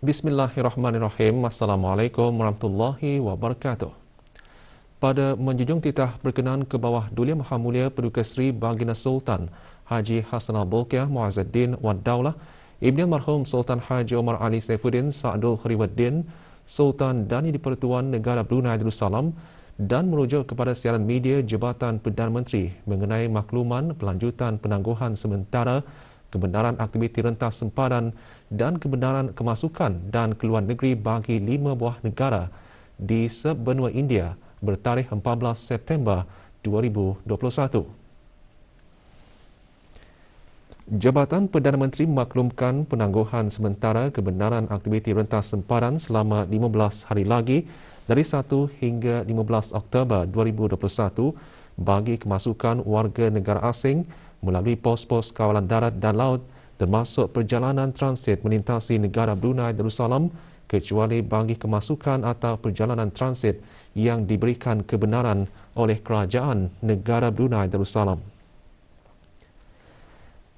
Bismillahirrahmanirrahim. Assalamualaikum warahmatullahi wabarakatuh. Pada menjunjung titah berkenan ke bawah Dulia Maha Mulia Paduka Seri Baginda Sultan Haji Hassan Al-Bolkiah Muazzaddin Wad Daulah, Ibni Almarhum Sultan Haji Omar Ali Saifuddin Sa'dul Kheriwaddin, Sultan dan di-Pertuan Negara Brunei Darussalam, dan merujuk kepada siaran media Jabatan Perdana Menteri mengenai makluman pelanjutan penangguhan sementara kebenaran aktiviti rentas sempadan dan kebenaran kemasukan dan keluar negeri bagi 5 buah negara di sebenua India bertarikh 14 September 2021. Jabatan Perdana Menteri memaklumkan penangguhan sementara kebenaran aktiviti rentas sempadan selama 15 hari lagi dari 1 hingga 15 Oktober 2021 bagi kemasukan warga negara asing melalui pos-pos kawalan darat dan laut termasuk perjalanan transit melintasi negara Brunei Darussalam kecuali bagi kemasukan atau perjalanan transit yang diberikan kebenaran oleh kerajaan negara Brunei Darussalam.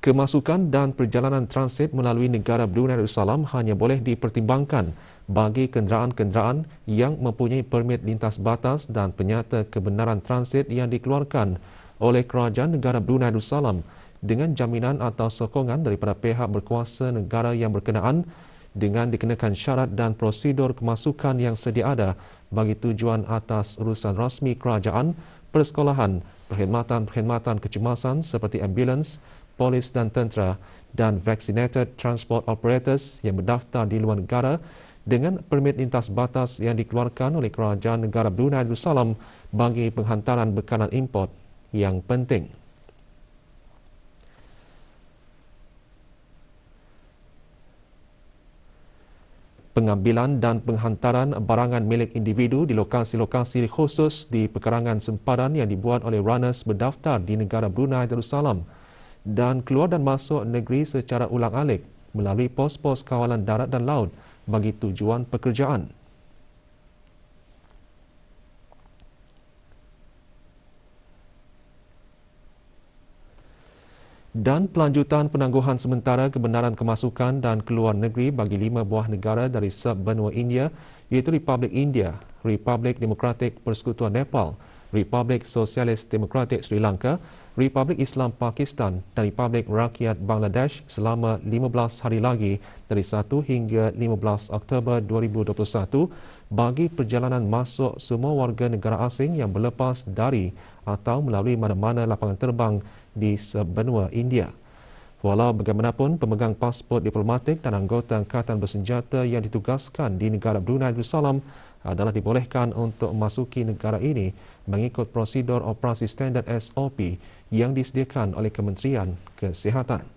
Kemasukan dan perjalanan transit melalui negara Brunei Darussalam hanya boleh dipertimbangkan bagi kenderaan-kenderaan yang mempunyai permit lintas batas dan penyata kebenaran transit yang dikeluarkan oleh kerajaan negara Brunei Darussalam dengan jaminan atau sokongan daripada pihak berkuasa negara yang berkenaan dengan dikenakan syarat dan prosedur kemasukan yang sedia ada bagi tujuan atas urusan rasmi kerajaan, persekolahan, perkhidmatan kecemasan seperti ambulans, polis dan tentera dan vaccinated transport operators yang berdaftar di luar negara dengan permit lintas batas yang dikeluarkan oleh kerajaan negara Brunei Darussalam bagi penghantaran bekalan import yang penting. Pengambilan dan penghantaran barangan milik individu di lokasi-lokasi khusus di pekarangan sempadan yang dibuat oleh runners berdaftar di negara Brunei Darussalam dan keluar dan masuk negeri secara ulang-alik melalui pos-pos kawalan darat dan laut bagi tujuan pekerjaan. Dan pelanjutan penangguhan sementara kebenaran kemasukan dan keluar negeri bagi 5 buah negara dari sebenua India iaitu Republik India, Republik Demokratik Persekutuan Nepal, Republik Sosialis Demokratik Sri Lanka, Republik Islam Pakistan dan Republik Rakyat Bangladesh selama 15 hari lagi dari 1 hingga 15 Oktober 2021 bagi perjalanan masuk semua warga negara asing yang berlepas dari atau melalui mana-mana lapangan terbang di sebenua India. Walau bagaimanapun, pemegang pasport diplomatik dan anggota angkatan bersenjata yang ditugaskan di negara Brunei Darussalam adalah dibolehkan untuk memasuki negara ini mengikut prosedur operasi standard SOP yang disediakan oleh Kementerian Kesihatan.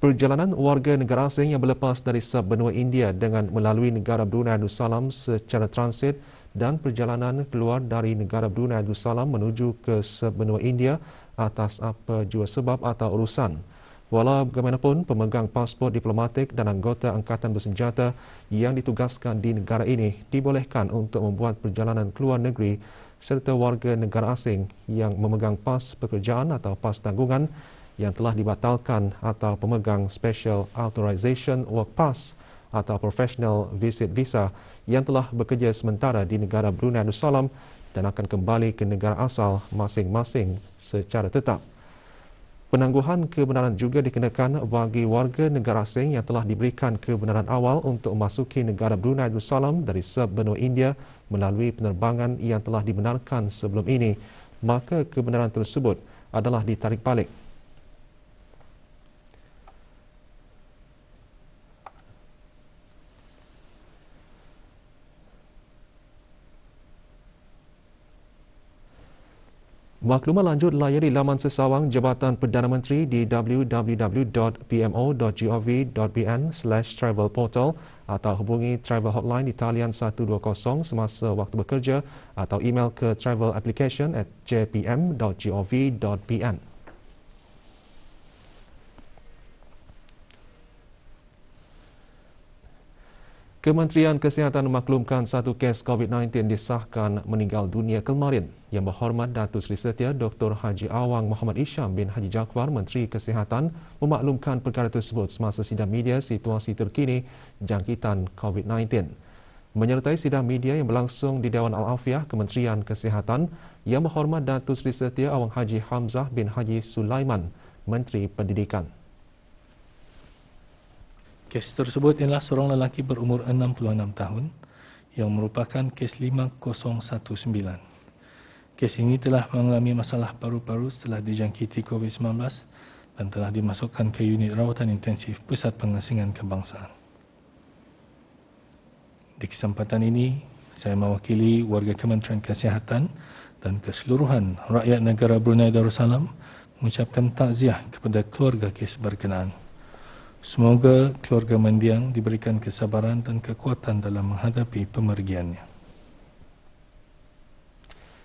Perjalanan warga negara asing yang berlepas dari sebenua India dengan melalui negara Brunei Darussalam secara transit dan perjalanan keluar dari negara Brunei Darussalam menuju ke sebenua India atas apa jua sebab atau urusan. Walau bagaimanapun, pemegang pasport diplomatik dan anggota angkatan bersenjata yang ditugaskan di negara ini dibolehkan untuk membuat perjalanan keluar negeri serta warga negara asing yang memegang pas pekerjaan atau pas tanggungan yang telah dibatalkan atau pemegang Special Authorization Work Pass atau Professional Visit Visa yang telah bekerja sementara di negara Brunei Darussalam dan akan kembali ke negara asal masing-masing secara tetap. Penangguhan kebenaran juga dikenakan bagi warga negara asing yang telah diberikan kebenaran awal untuk memasuki negara Brunei Darussalam dari sebenua India melalui penerbangan yang telah dibenarkan sebelum ini, maka kebenaran tersebut adalah ditarik balik. Maklumat lanjut layari laman sesawang Jabatan Perdana Menteri di www.pmo.gov.bn/travelportal atau hubungi travel hotline di talian 120 semasa waktu bekerja atau email ke travelapplication@jpm.gov.bn. Kementerian Kesihatan memaklumkan satu kes COVID-19 disahkan meninggal dunia kemarin. Yang Berhormat Datuk Seri Setia Dr. Haji Awang Muhammad Isham bin Haji Jaafar, Menteri Kesihatan, memaklumkan perkara tersebut semasa sidang media situasi terkini jangkitan COVID-19. Menyertai sidang media yang berlangsung di Dewan Al-Afiah Kementerian Kesihatan, Yang Berhormat Datuk Seri Setia Awang Haji Hamzah bin Haji Sulaiman, Menteri Pendidikan. Kes tersebut ialah seorang lelaki berumur 66 tahun yang merupakan kes 5019. Kes ini telah mengalami masalah paru-paru setelah dijangkiti COVID-19 dan telah dimasukkan ke unit rawatan intensif Pusat Pengasingan Kebangsaan. Di kesempatan ini, saya mewakili warga Kementerian Kesihatan dan keseluruhan rakyat negara Brunei Darussalam mengucapkan takziah kepada keluarga kes berkenaan. Semoga keluarga mendiang diberikan kesabaran dan kekuatan dalam menghadapi pemergiannya.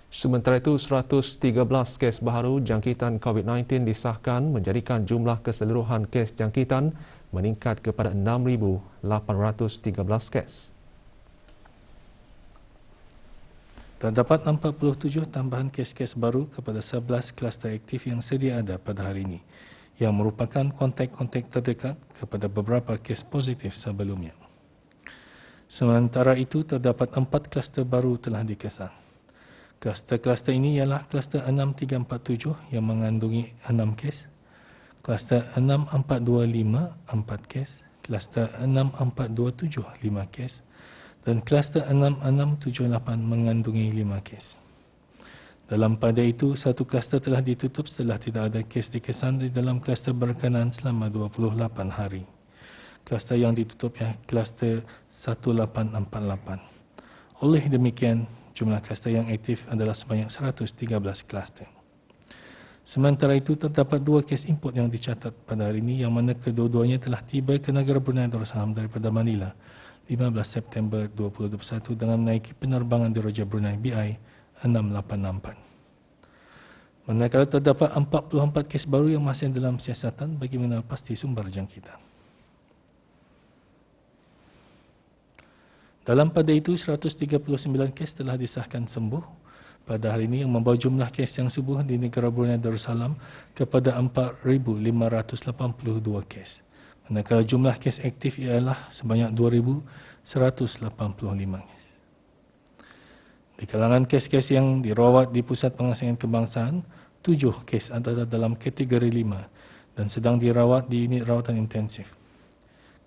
Sementara itu, 113 kes baharu jangkitan COVID-19 disahkan menjadikan jumlah keseluruhan kes jangkitan meningkat kepada 6,813 kes. Terdapat 47 tambahan kes-kes baru kepada 11 kluster aktif yang sedia ada pada hari ini, yang merupakan kontak-kontak terdekat kepada beberapa kes positif sebelumnya. Sementara itu, terdapat 4 kluster baru telah dikesan. Kluster-kluster ini ialah kluster 6347 yang mengandungi 6 kes, kluster 6425 4 kes, kluster 6427 5 kes dan kluster 6678 mengandungi 5 kes. Dalam pada itu, satu kluster telah ditutup setelah tidak ada kes dikesan di dalam kluster berkenaan selama 28 hari. Kluster yang ditutup ialah kluster 1848. Oleh demikian, jumlah kluster yang aktif adalah sebanyak 113 kluster. Sementara itu, terdapat 2 kes import yang dicatat pada hari ini yang mana kedua-duanya telah tiba ke negara Brunei Darussalam daripada Manila 15 September 2021 dengan menaiki penerbangan di Roja Brunei BI 684. Manakala terdapat 44 kes baru yang masih dalam siasatan bagi mengenal pasti sumber jangkitan. Dalam pada itu, 139 kes telah disahkan sembuh pada hari ini yang membawa jumlah kes yang sembuh di negara Brunei Darussalam kepada 4,582 kes. Manakala jumlah kes aktif ialah sebanyak 2,185 kes. Di kalangan kes-kes yang dirawat di Pusat Pengasingan Kebangsaan, 7 kes adalah dalam kategori 5 dan sedang dirawat di unit rawatan intensif.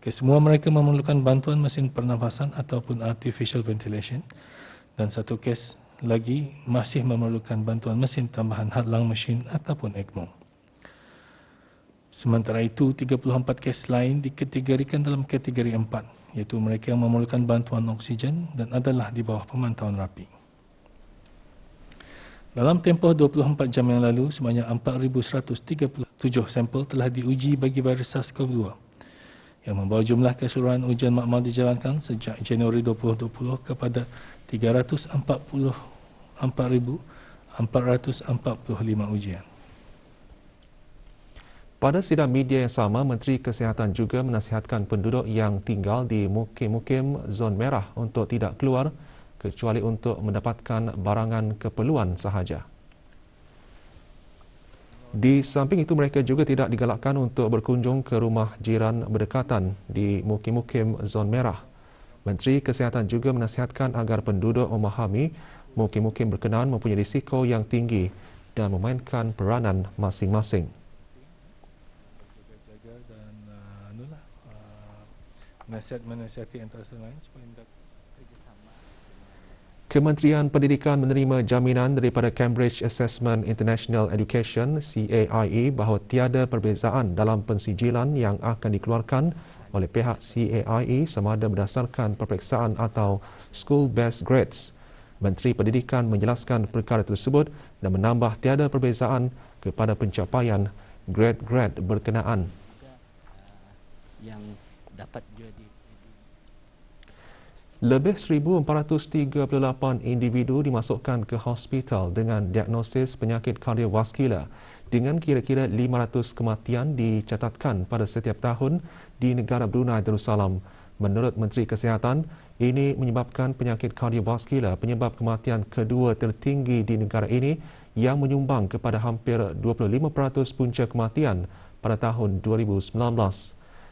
Kesemua mereka memerlukan bantuan mesin pernafasan ataupun artificial ventilation dan 1 kes lagi masih memerlukan bantuan mesin tambahan heart lung machine ataupun ECMO. Sementara itu, 34 kes lain dikategorikan dalam kategori 4, iaitu mereka yang memerlukan bantuan oksigen dan adalah di bawah pemantauan rapi. Dalam tempoh 24 jam yang lalu, sebanyak 4,137 sampel telah diuji bagi virus SARS-CoV-2 yang membawa jumlah keseluruhan ujian makmal dijalankan sejak Januari 2020 kepada 344,445 ujian. Pada sidang media yang sama, Menteri Kesihatan juga menasihatkan penduduk yang tinggal di mukim-mukim zon merah untuk tidak keluar kecuali untuk mendapatkan barangan keperluan sahaja. Di samping itu, mereka juga tidak digalakkan untuk berkunjung ke rumah jiran berdekatan di mukim-mukim zon merah. Menteri Kesihatan juga menasihatkan agar penduduk memahami mukim-mukim berkenaan mempunyai risiko yang tinggi dan memainkan peranan masing-masing. Menasihati antara lain supaya kerjasama. Kementerian Pendidikan menerima jaminan daripada Cambridge Assessment International Education (CAIE) bahawa tiada perbezaan dalam pensijilan yang akan dikeluarkan oleh pihak CAIE sama ada berdasarkan peperiksaan atau School Best Grades. Menteri Pendidikan menjelaskan perkara tersebut dan menambah tiada perbezaan kepada pencapaian grade-grade berkenaan. Yang dapat jadi lebih 1,438 individu dimasukkan ke hospital dengan diagnosis penyakit kardiovaskular dengan kira-kira 500 kematian dicatatkan pada setiap tahun di negara Brunei Darussalam Menurut Menteri Kesihatan, ini menyebabkan penyakit kardiovaskular penyebab kematian kedua tertinggi di negara ini yang menyumbang kepada hampir 25% punca kematian pada tahun 2019.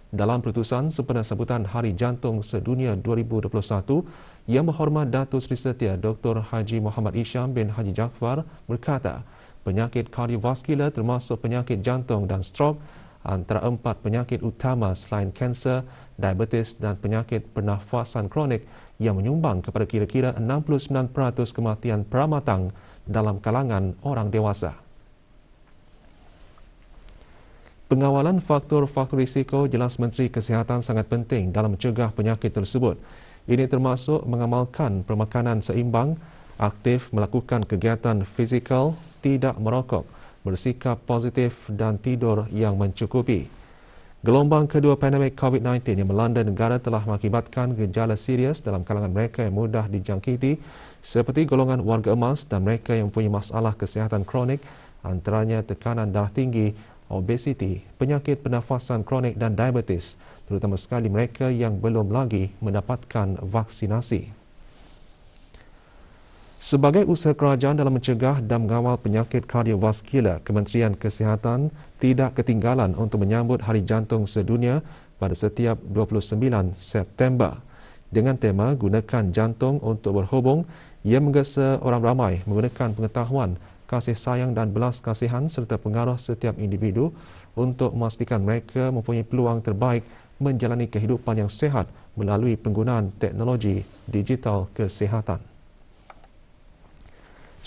Dalam perutusan sempena sambutan Hari Jantung Sedunia 2021 yang berhormat Datuk Seri Setia Dr. Haji Muhammad Isham bin Haji Jaafar berkata, penyakit kardiovaskular termasuk penyakit jantung dan strok antara 4 penyakit utama selain kanser, diabetes dan penyakit pernafasan kronik yang menyumbang kepada kira-kira 69% kematian peramatang dalam kalangan orang dewasa. Pengawalan faktor-faktor risiko jelas Menteri Kesihatan sangat penting dalam mencegah penyakit tersebut. Ini termasuk mengamalkan permakanan seimbang, aktif melakukan kegiatan fizikal, tidak merokok, bersikap positif dan tidur yang mencukupi. Gelombang kedua pandemik COVID-19 yang melanda negara telah mengakibatkan gejala serius dalam kalangan mereka yang mudah dijangkiti seperti golongan warga emas dan mereka yang mempunyai masalah kesihatan kronik antaranya tekanan darah tinggi, obesiti, penyakit pernafasan kronik dan diabetes, terutama sekali mereka yang belum lagi mendapatkan vaksinasi. Sebagai usaha kerajaan dalam mencegah dan mengawal penyakit kardiovaskular, Kementerian Kesihatan tidak ketinggalan untuk menyambut Hari Jantung Sedunia pada setiap 29 September. Dengan tema Gunakan Jantung untuk Berhubung, ia menggesa orang ramai menggunakan pengetahuan, kasih sayang dan belas kasihan serta pengaruh setiap individu untuk memastikan mereka mempunyai peluang terbaik menjalani kehidupan yang sihat melalui penggunaan teknologi digital kesihatan.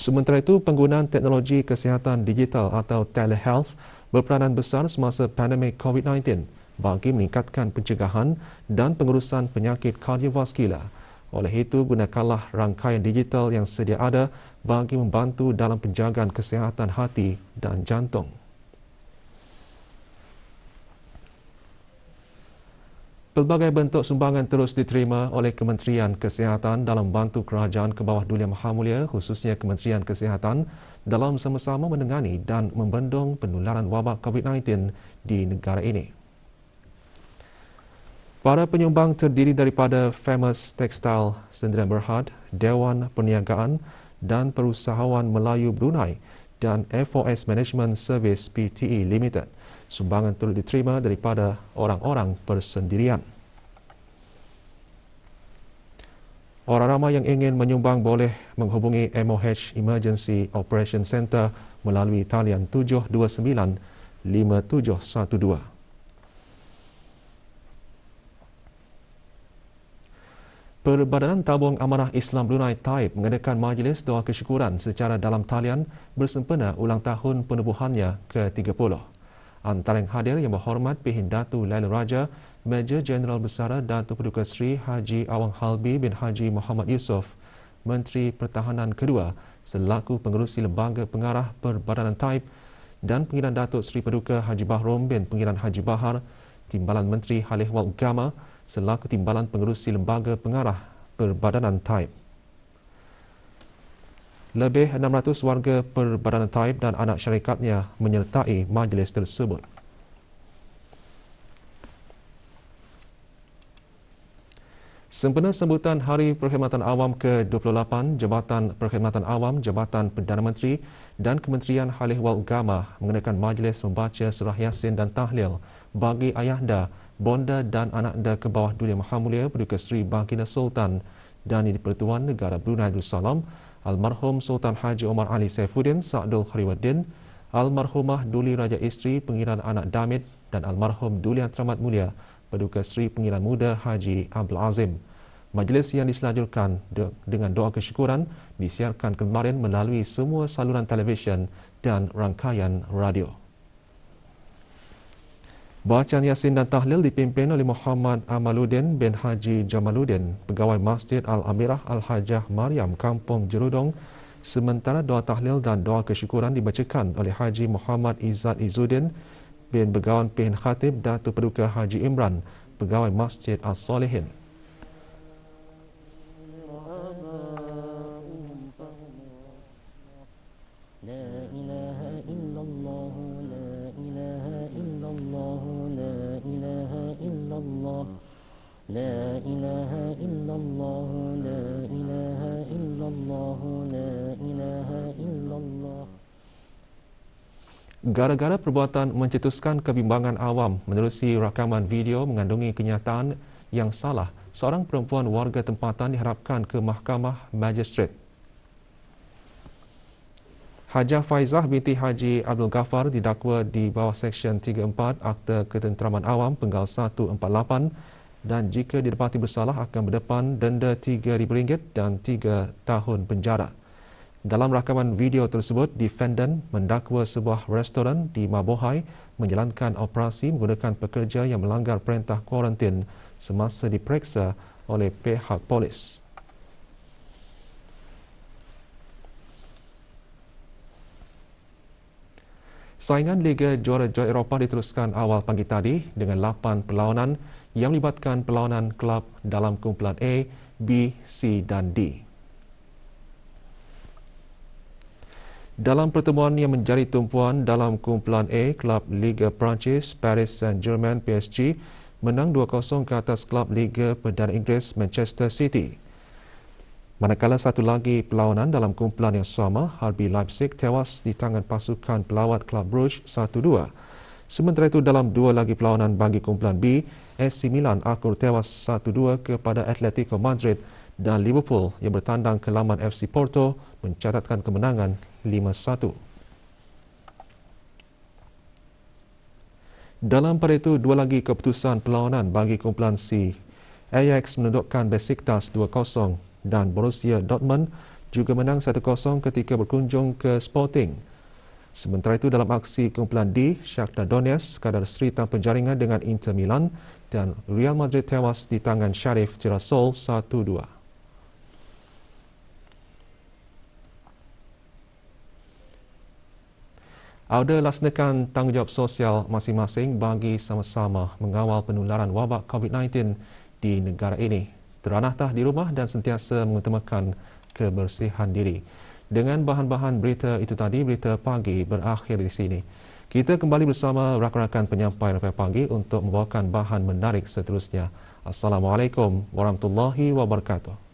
Sementara itu, penggunaan teknologi kesihatan digital atau telehealth berperanan besar semasa pandemik COVID-19 bagi meningkatkan pencegahan dan pengurusan penyakit kardiovaskular. Oleh itu, gunakanlah rangkaian digital yang sedia ada bagi membantu dalam penjagaan kesihatan hati dan jantung. Pelbagai bentuk sumbangan terus diterima oleh Kementerian Kesihatan dalam membantu kerajaan ke bawah Duli Yang Maha Mulia, khususnya Kementerian Kesihatan, dalam sama-sama menangani dan membendung penularan wabak COVID-19 di negara ini. Para penyumbang terdiri daripada Famous Textile Sdn Bhd, Dewan Perniagaan dan Perusahaan Melayu Brunei dan FOS Management Service Pte Limited. Sumbangan turut diterima daripada orang-orang persendirian. Orang ramai yang ingin menyumbang boleh menghubungi MOH Emergency Operation Center melalui talian 729-5712. Perbadanan Tabung Amanah Islam Brunei Taib mengadakan majlis doa kesyukuran secara dalam talian bersempena ulang tahun penubuhannya ke-30. Antara yang hadir yang berhormat Pihin Datu Laila Raja, Major Jeneral Besara Datuk Paduka Seri Haji Awang Halbi bin Haji Muhammad Yusof, Menteri Pertahanan kedua selaku pengerusi Lembaga Pengarah Perbadanan Taib dan Pengiran Datuk Seri Paduka Haji Bahrom bin Pengiran Haji Bahar, Timbalan Menteri Halih Wal Gama selaku Timbalan Pengerusi Lembaga Pengarah Perbadanan Taib. Lebih 600 warga Perbadanan Taib dan anak syarikatnya menyertai majlis tersebut. Sempena sambutan Hari Perkhidmatan Awam ke-28, Jabatan Perkhidmatan Awam, Jabatan Perdana Menteri dan Kementerian Halih Wal Gama mengadakan majlis membaca surah Yasin dan tahlil bagi ayahda, bonda dan anakda ke bawah Duli Yang Maha Mulia Paduka Seri Baginda Sultan dan Di-Pertuan Negara Brunei Darussalam, Almarhum Sultan Haji Omar Ali Saifuddin Sa'dul Khariwaddin, Almarhumah Duli Raja Isteri Pengiran Anak Damit dan Almarhum Duli Yang Teramat Mulia Paduka Seri Pengiran Muda Haji Abdul Azim. Majlis yang diselanjutkan dengan doa kesyukuran disiarkan kemarin melalui semua saluran televisyen dan rangkaian radio. Bacaan Yasin dan tahlil dipimpin oleh Muhammad Amaluddin bin Haji Jamaluddin, Pegawai Masjid Al-Amirah Al-Hajah Maryam, Kampung Jerudong. Sementara doa tahlil dan doa kesyukuran dibacakan oleh Haji Muhammad Izzat Izzuddin bin Begawan Pihin Khatib Datuk Paduka Haji Imran, Pegawai Masjid As-Salihin. لا إله إلا الله لا إله إلا الله لا إله إلا الله. Gara-gara perbuatan mencetuskan kebimbangan awam menerusi rakaman video mengandungi kenyataan yang salah, seorang perempuan warga tempatan diharapkan ke Mahkamah Magistrate. Hajah Faizah binti Haji Abdul Ghaffar didakwa di bawah Seksyen 34 Akta Ketenteraman Awam Penggal 148 dan jika didapati bersalah akan berdepan denda RM3,000 dan 3 tahun penjara. Dalam rakaman video tersebut, defendant mendakwa sebuah restoran di Mabuhay menjalankan operasi menggunakan pekerja yang melanggar perintah kuarantin semasa diperiksa oleh pihak polis. Saingan Liga Juara-Juara Eropah diteruskan awal pagi tadi dengan 8 perlawanan yang melibatkan perlawanan kelab dalam kumpulan A, B, C dan D. Dalam pertemuan yang menjadi tumpuan dalam kumpulan A, kelab Liga Perancis Paris Saint-Germain PSG menang 2-0 ke atas kelab Liga Perdana Inggeris Manchester City. Manakala satu lagi perlawanan dalam kumpulan yang sama, RB Leipzig tewas di tangan pasukan pelawat kelab Bruges 1-2. Sementara itu dalam dua lagi perlawanan bagi kumpulan B, AC Milan akur tewas 1-2 kepada Atletico Madrid dan Liverpool yang bertandang ke laman FC Porto mencatatkan kemenangan 5-1. Dalam pada itu, dua lagi keputusan perlawanan bagi kumpulan C. Ajax menundukkan Besiktas 2-0 dan Borussia Dortmund juga menang 1-0 ketika berkunjung ke Sporting. Sementara itu dalam aksi kumpulan D, Shakhtar Donetsk kadar seri tanpa jaringan dengan Inter Milan dan Real Madrid tewas di tangan Sheriff Tiraspol 1-2. Auda laksanakan tanggungjawab sosial masing-masing bagi sama-sama mengawal penularan wabak COVID-19 di negara ini. Teranatah di rumah dan sentiasa mengutamakan kebersihan diri. Dengan bahan-bahan berita itu tadi, berita pagi berakhir di sini. Kita kembali bersama rakan-rakan penyampai Rakyat Pagi untuk membawakan bahan menarik seterusnya. Assalamualaikum warahmatullahi wabarakatuh.